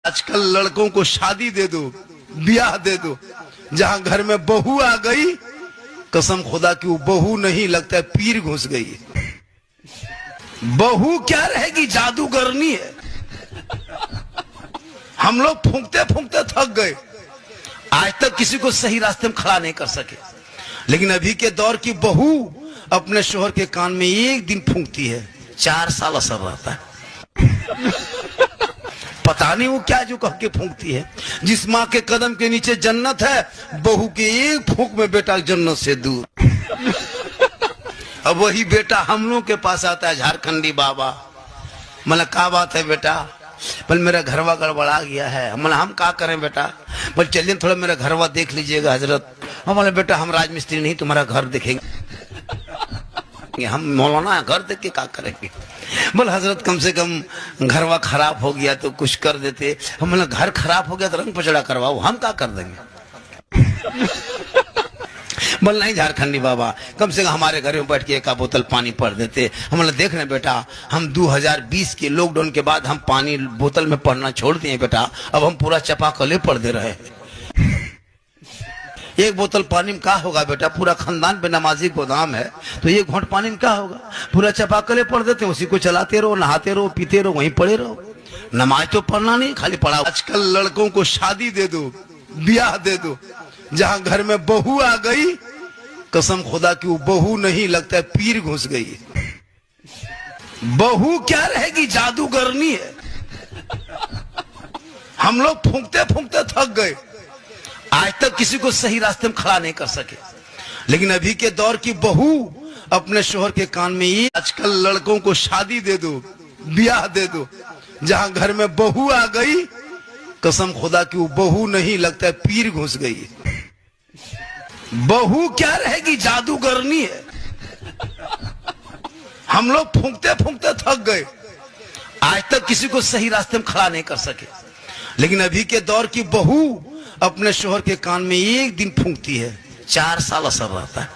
आजकल लड़कों को शादी दे दो, ब्याह दे दो, जहां घर में बहू आ गई, कसम खुदा की वो बहू नहीं, लगता है पीर घुस गई। बहू क्या रहेगी, जादूगरनी है। हम लोग फूंकते फूंकते थक गए, आज तक किसी को सही रास्ते में खड़ा नहीं कर सके। लेकिन अभी के दौर की बहू अपने शोहर के कान में एक दिन फूंकती है, 4 साल असर रहता है। पता नहीं वो क्या जो कह के फूंकती है। जिस माँ के कदम के नीचे जन्नत है, बहू के एक फूंक में बेटा जन्नत से दूर। अब वही बेटा हम लोग के पास आता है, झारखंडी बाबा, मतलब क्या बात है बेटा, बोल मेरा घरवा गड़बड़ा गया है। मतलब हम क्या करें बेटा, बोल चलिए थोड़ा मेरा घरवा देख लीजिएगा हजरत। हम बोले बेटा हम राजमिस्त्री नहीं, तुम्हारा घर देखेंगे, हम मौलाना घर देख के क्या करेंगे। बोल हजरत कम से कम घरवा खराब हो गया तो कुछ कर देते। हम बोले घर खराब हो गया तो रंग पचड़ा करवाओ, हम क्या कर देंगे। बोल नहीं झारखंडी बाबा, कम से कम हमारे घर में बैठ के 1 बोतल पानी पढ़ देते। हम बोले देख रहे बेटा, हम 2020 के लॉकडाउन के बाद हम पानी बोतल में पढ़ना छोड़ दिए बेटा, अब हम पूरा चपाकले पढ़ दे रहे हैं। 1 बोतल पानी में क्या होगा बेटा, पूरा खानदान पे नमाजी गोदाम है, तो 1 घोंट पानी में क्या होगा, पूरा चपाकले पढ़ देते हैं। उसी को चलाते रहो, नहाते रहो, पीते रहो, वहीं पड़े रहो। नमाज तो पढ़ना नहीं, खाली पढ़ा। आजकल लड़कों को शादी दे दो, ब्याह दे दो, जहां घर में बहू आ गई, कसम खुदा की वो बहू नहीं, लगता है पीर घुस गई। बहू क्या रहेगी, जादूगरनी है। हम लोग फूंकते फूंकते थक गए, आज तक किसी को सही रास्ते में खड़ा नहीं कर सके। लेकिन अभी के दौर की बहू अपने शोहर के कान में ये, आजकल लड़कों को शादी दे दो, ब्याह दे दो, जहां घर में बहू आ गई, कसम खुदा की वो बहू नहीं, लगता है पीर घुस गई। बहू क्या रहेगी, जादूगरनी है। हम लोग फूंकते फूंकते थक गए, आज तक किसी को सही रास्ते में खड़ा नहीं कर सके। लेकिन अभी के दौर की बहू अपने शोहर के कान में एक दिन फूंकती है, 4 साल असर रहता है।